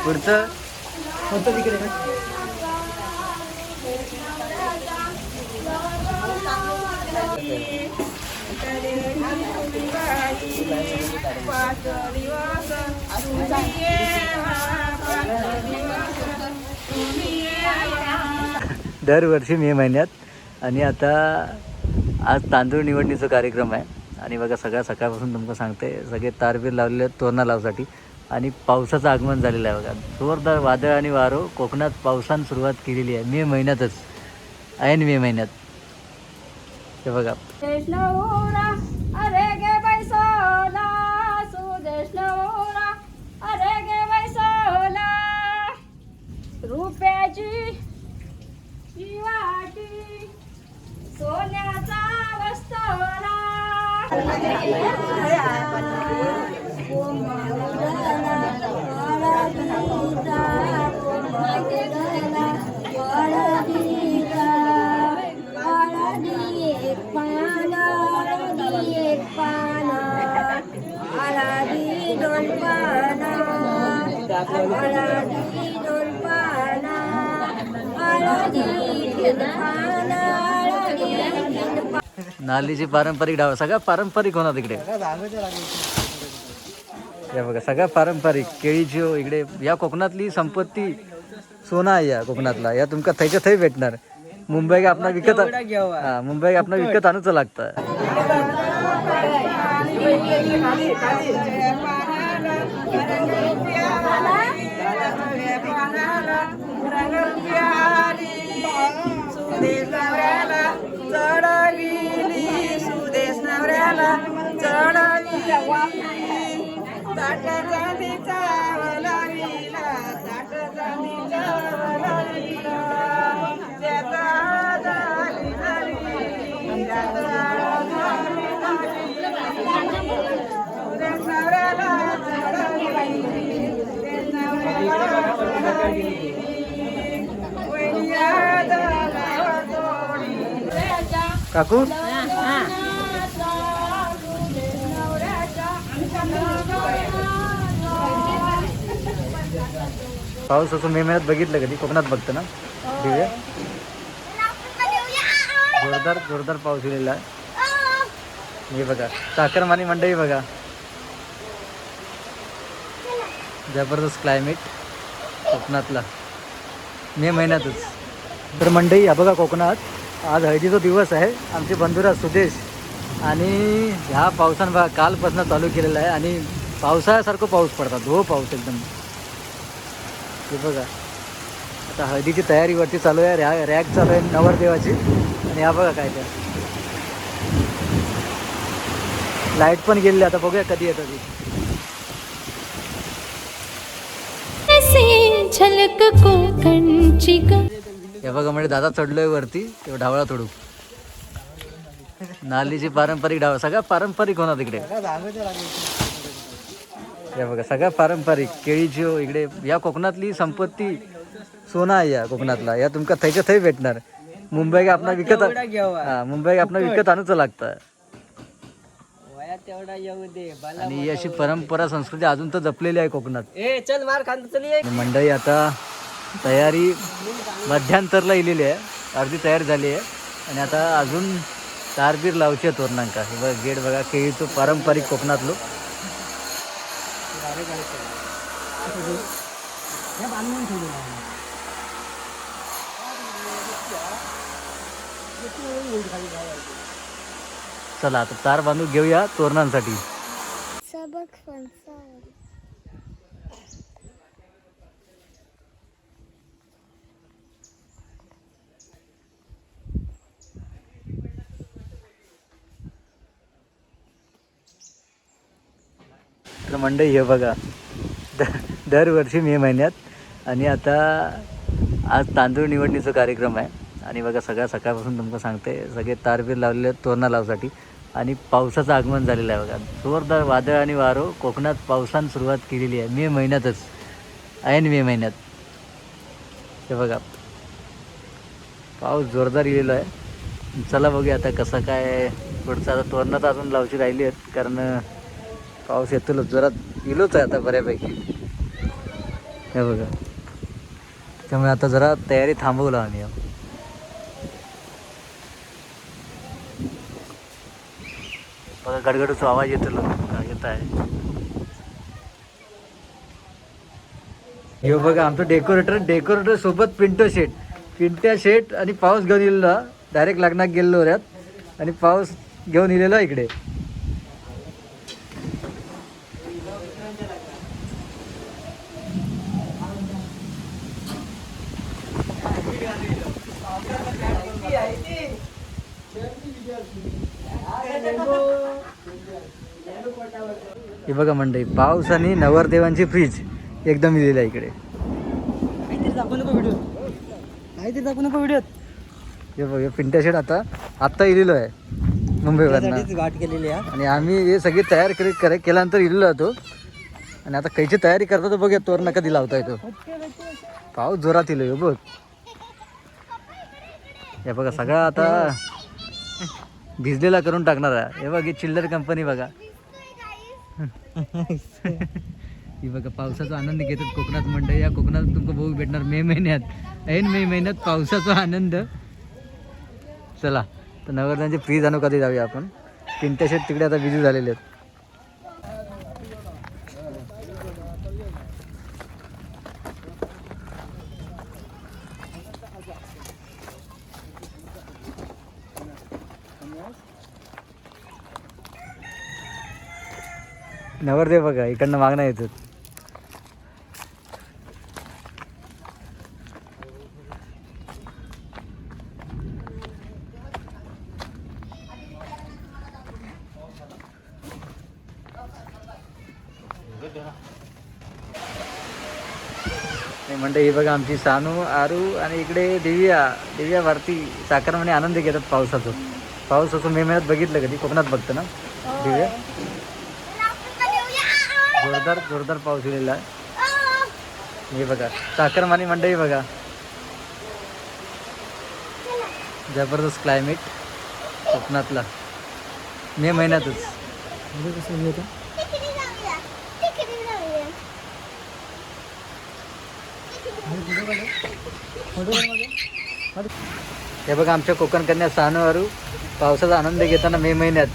पुढचं होतं तिकडे ना. दरवर्षी मे महिन्यात. आणि आता आज तांदूळ निवडणीचा कार्यक्रम आहे. आणि बघा सगळ्या सकाळपासून तुमचं सांगते सगळे तारबीर लावलेले आहेत तोरणा लावसाठी. आणि पावसाचं आगमन झालेलं आहे बघा. जोरदार वादळ आणि वारो कोकणात पावसानं सुरुवात केलेली आहे मे महिन्यातच, ऐन मे महिन्यात. हे बघा रुपयाची सोन्याचा वस्तवला नालीची पारंपरिक डाव सगळा पारंपरिक होणार तिकडे. या बघा सगळा पारंपरिक केळीची इकडे. या कोकणातली संपत्ती सोना आहे या कोकणातला. या तुमका थैच्या थै भेटणार. मुंबई आपला विकत मुंबई आपला विकत आणूच लागतं. काकू पाऊस असं मे महिन्यात बघितलं कधी कोकणात बघतं ना दिव्या. जोरदार जोरदार पाऊस येलेला आहे. हे बघा चाकरमानी मंडई बघा. जबरदस्त क्लायमेट कोकणातला मे महिन्यातच. तर मंडई हा बघा कोकणात आज हळदीचा दिवस आहे. आमचे बंधुराज सुदेश आणि ह्या पावसानं बघा कालपासून चालू केलेला आहे. आणि पावसाळ्यासारखं पाऊस पडतात. हो पाऊस एकदम. हे बघा आता हळदीची तयारीवरती चालू आहे. रॅक चालू आहे नवरदेवाची. आणि ह्या बघा काय त्या लाईट पण गेलेली. आता बघूया कधी येतं ती. हे बघा म्हणजे दादा चढलोय वरती तेव्हा ढावळा तोडू. नालीची पारंपरिक डाव सगळा पारंपरिक होणार तिकडे. हे बघा सगळा पारंपरिक केळीची इकडे. या कोकणातली संपत्ती सोना आहे या कोकणातला. या तुमका थैच्या थै भेटणार. मुंबई आपला विकत मुंबई आपला विकत आणूच लागतं. आणि ही अशी परंपरा संस्कृती अजून तर जपलेली आहे कोकणात. मंडई आता तयारी मध्यांतरला इलेली आहे. अर्धी तयार झाली आहे. आणि आता अजून तारबीर लावची आहे तोरणांका. हे बघा गेट बघा केळीचं पारंपरिक कोकणातलं. चला आता तार बांधून घेऊया तोरणांसाठी. तर मंडई हे बघा दरवर्षी मे महिन्यात. आणि आता आज तांदूळ निवडणीचा कार्यक्रम आहे. आणि बघा सगळ्या सकाळपासून तुमचं सांगते सगळे तारबीर लावलेले आहेत तोरणा लावसाठी. आणि पावसाचं आगमन झालेलं आहे बघा. जोरदार वादळ आणि वारो कोकणात पावसानं सुरुवात केलेली आहे मे महिन्यातच, ऐन मे महिन्यात. हे बघा पाऊस जोरदार येलेला आहे. चला बघूया आता कसं काय पुढचं आता तोरणं तर अजून लावची राहिली आहेत, कारण पाऊस येतो जोरात इलोच आहे आता बऱ्यापैकी. हे बघा, त्यामुळे आता जरा तयारी थांबवलं आम्ही. बघा गडगडूचा आवाज येतो येत आहे. हे बघा आमचं डेकोरेटर सोबत पिंटो शेट आणि पाऊस घेऊन इलेला. डायरेक्ट लग्नात गेलेलो ऱ्यात आणि पाऊस घेऊन इलेला इकडे. हे बघा मंडळी, पाऊस आणि नवरदेवांची फ्रीज एकदम दिलेली आहे इकडे. काहीतरी दाखवू नको व्हिडिओत. हे बघ, पिंट्या शेट आता इलेलो आहे मुंबईवरनं गाठ केलेली आहे. आणि आम्ही हे सगळी तयार केल्यानंतर इलेलो होतो. आणि आता काहीची तयारी करतो तर बघूया तोरणं कधी लावता येतो. पाऊस जोरात इलो बघ. हे बघा सगळं आता भिजलेला करून टाकणार आहे. हे बघ, ही चिल्लर कंपनी बघा. ही बघा पावसाचा आनंद घेतात कोकणात मंडळी. या कोकणात तुमचं बघू भेटणार मे महिन्यात पावसाचा आनंद. चला तर नवरदेवांची फ्रीज आणू कधी जाऊया आपण. पिंट्या शेट तिकडे आता बिझी झालेले आहेत. नवरदेव बघा इकडनं मागणं येतात. म्हणते ही बघा आमची सानू, आरू आणि इकडे दिव्या भारती साखरमणी आनंद घेतात पावसाचं. पाऊस असं मे महिन्यात बघितलं कधी? कोकणात बघतं ना दिव्या. जोरदार पाऊस येलेला आहे. हे बघा साखरमानी मंडई बघा, जबरदस्त क्लायमेट कोकणातला मे महिन्यातच. हे बघा आमच्या कोकण कन्या सानू आरू पावसाचा आनंद घेताना मे महिन्यात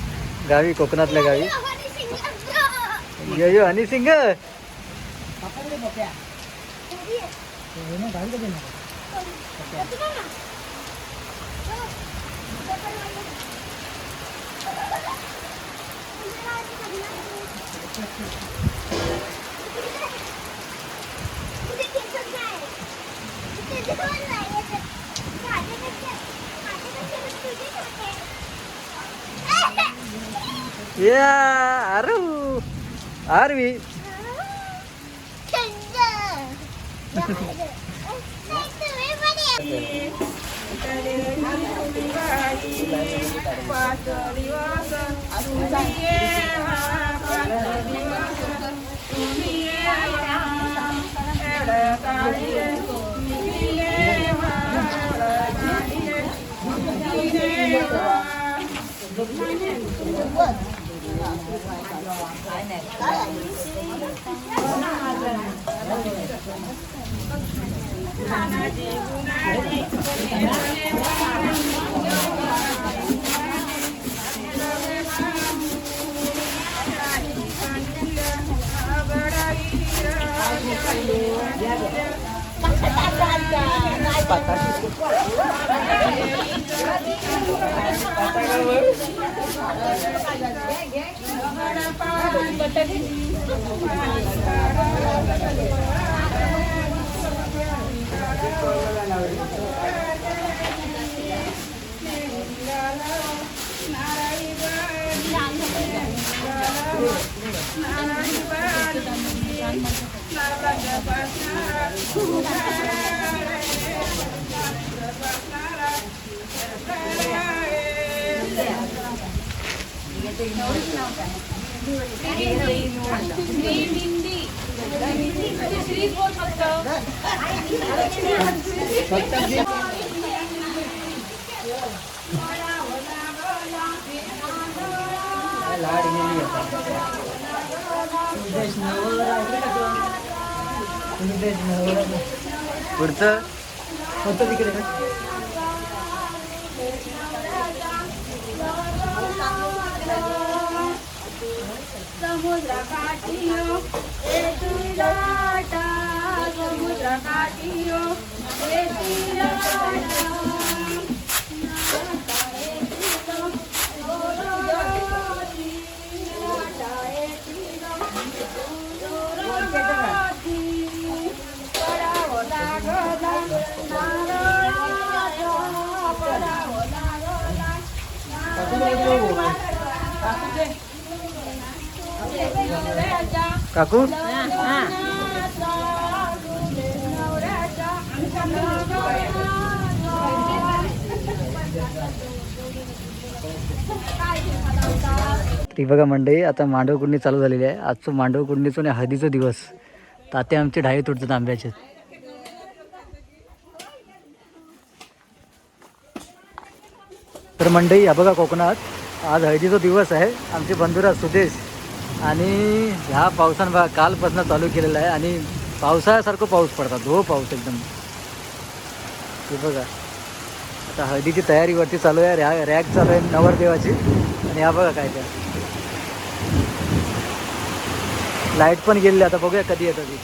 गावी, कोकणातल्या गावी. यो हनी सिंग या आरू आरवी. लाडलेली आता. सुदेश नवरा इकडे का तू? सुदेश नवरा पुढचं होतं तिकडे का? समुद्रकाठीयो येती लाटा, समुद्रकाठीयो येती लाटा. काकू ती बघा मंडळी, आता मांडव कुंडणी चालू झालेली आहे. आजचं मांडव कुंडणीचं आणि हळदीचा दिवस. तात्या आमचे ढाई तुटतात आंब्याचे. तर मंडळी या बघा, कोकणात आज हळदीचा दिवस आहे. आमचे बंधुराज सुदेश आणि ह्या पावसानं बघा कालपासून चालू केलेला आहे आणि पावसाळ्यासारखं पाऊस पडतात. हो पाऊस एकदम. हे बघा आता हळदीची तयारीवरती चालू आहे. रॅक चालू आहे नवरदेवाची. आणि हा बघा काय त्या लाईट पण गेलेली. आता बघूया कधी येतं ती.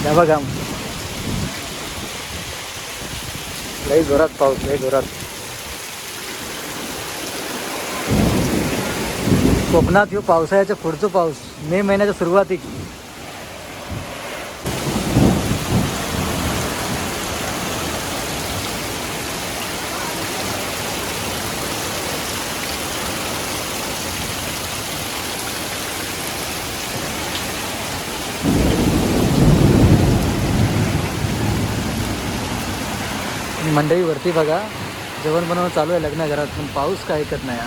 या बघा लई जोरात पाऊस, लई जोरात. कोकणात ह्यो पावसाळ्याच्या पुढचं पाऊस, मे महिन्याच्या सुरुवातीक. मंडई वरती बघा जेवण बनवणं चालू आहे लग्न घरात, पण पाऊस काय ऐकत नाही.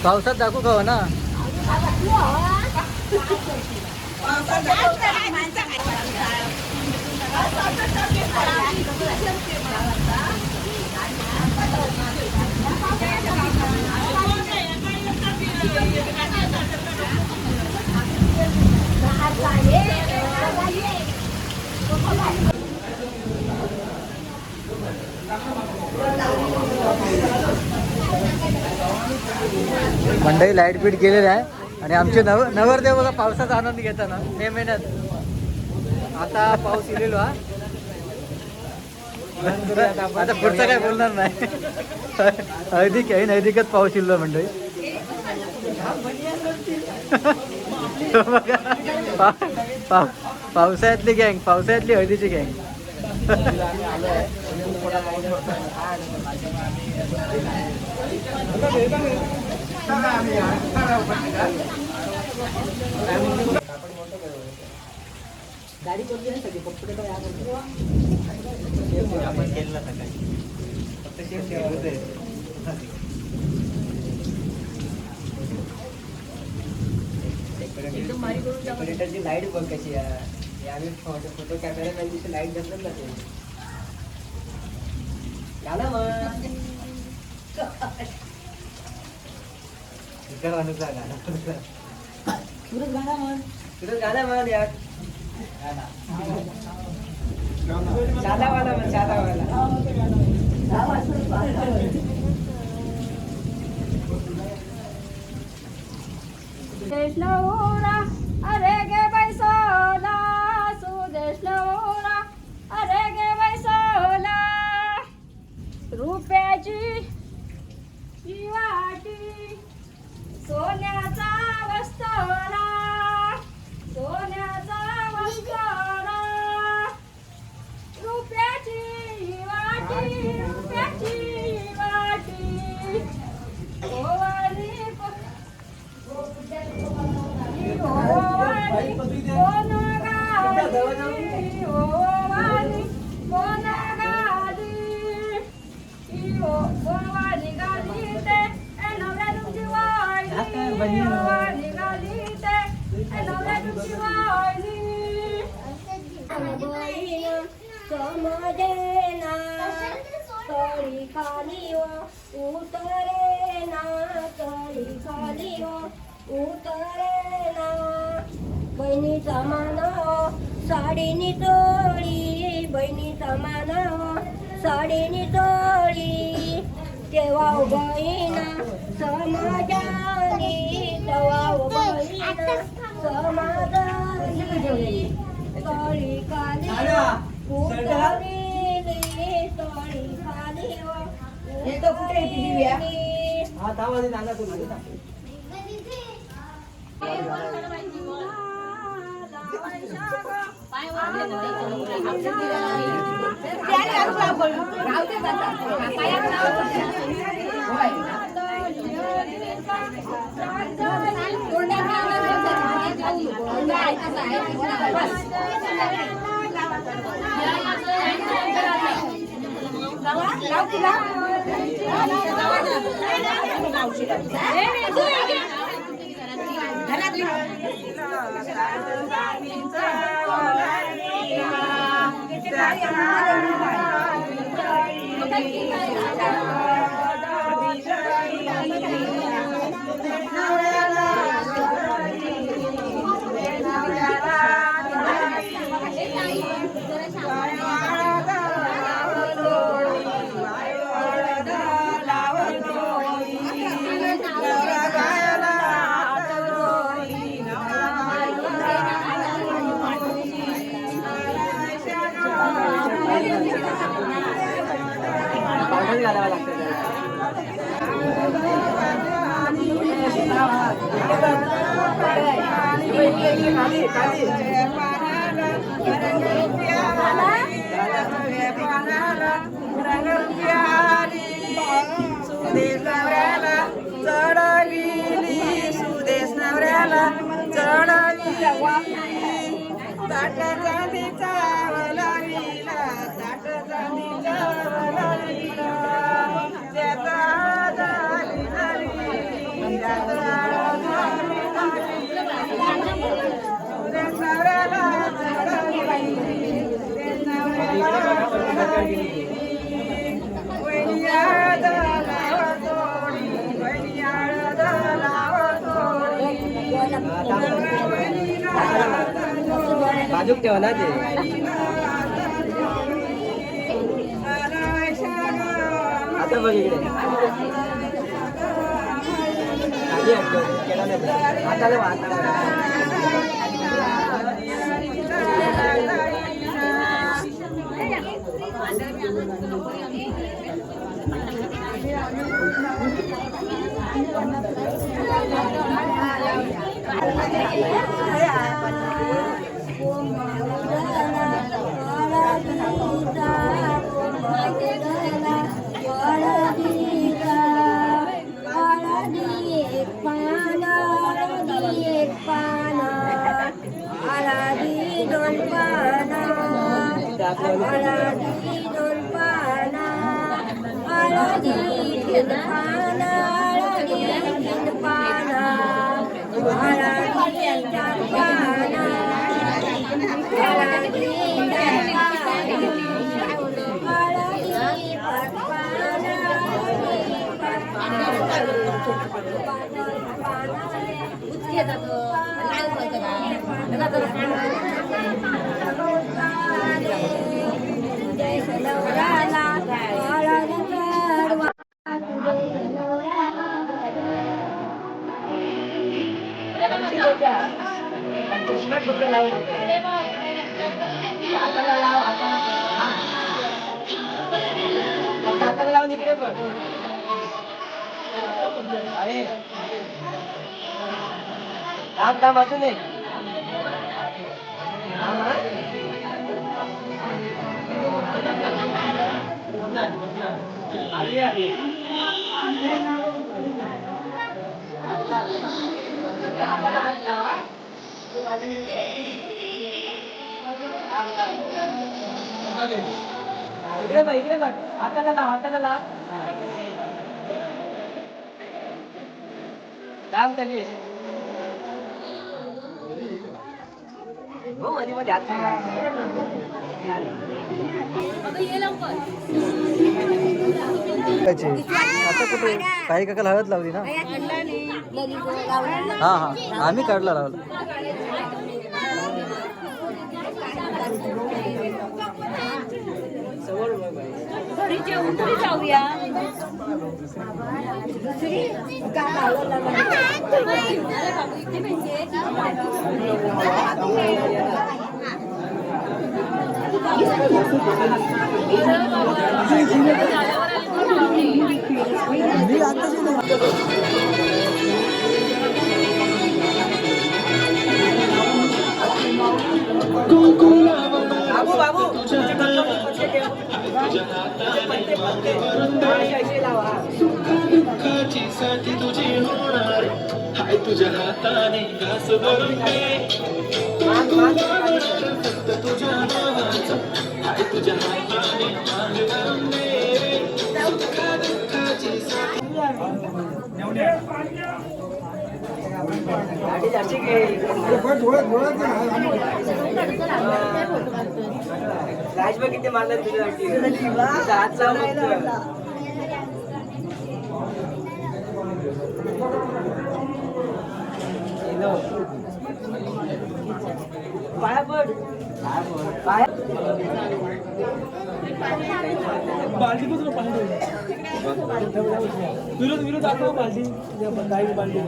पावसात दाखवू खावा ना. मंडई लाईट बीट गेलेले आहे आणि आमचे नवरदेव बघा पावसाचा आनंद घेताना मे महिन्यात. आता पाऊस इलेलो हा. आता पुढचं काय बोलणार नाही. हळदीकच पाऊस इल्लो मंडई. पावसाळ्यातली गँग, पावसाळ्यातली हळदीची गँग. गाडी कोणती नाही सगळी फक्त काय आपण केलं सकाळी फक्त डेकोरेटरची लाईट बघ कशी आहे. यावेळी फोटो कॅमेरा पाहिजे लाईट बसलं ना ते. झाला मग गाणं सुरत गाणं म्हण. सुरत गाणं म्हण यार. साधावाला म्हण, साधावाला. सुदेश नवरा अरे गे बैसोला, सुदेश नवरा अरे गे बैसोला. रुपयाची वाटी सोन्याचा वस्तोला, सोन्याचा वस्तोला. रुपयाची वाटी, रुपयाची वाटी. ओवाळणी समजेना तळी खाली उतरेना तळी खाली उतरेना बहिणीचा मानाव साडीनी तोळी बहिणीचा मानाव साडीनी तोळी तेव्हा बहिणा समाजानी तेव्हा बहिणा समाजानी तळी खाली उतरेली तळी खाली सुदेश नवऱ्याला चढविली सुदेश नवऱ्याला चढविली ताट चांदीचा वलाविला ताट चांदीचा वलाविला त्याचा झाली झाली त्याचा झाली झाली सुदेश नवऱ्याला चढविली सुदेश नवऱ्याला चढविली बाजूक ठेवा ना ते आता बघ इकडे आधी हटतो केला नाही हाताला वाजून इकडे बघ हाताला लाव हाताला लाव काम चालू हो मध्ये मध्ये हात आता कुठे काही काकाला हळद लावली ना. हा हा आम्ही काढला लावला. जाऊया दुःखाची साथी तुझी होणार हाय तुझ्या हाताने घास भरून दे फक्त तुझ्या नावाचा हाय तुझ्या हाताने मान भरून दे दुःखाची साथी किती मारलं तुझ्यासाठी पाया पड बाल्टी पण पाणी विरोध दाखव बाल्टी बाल्टी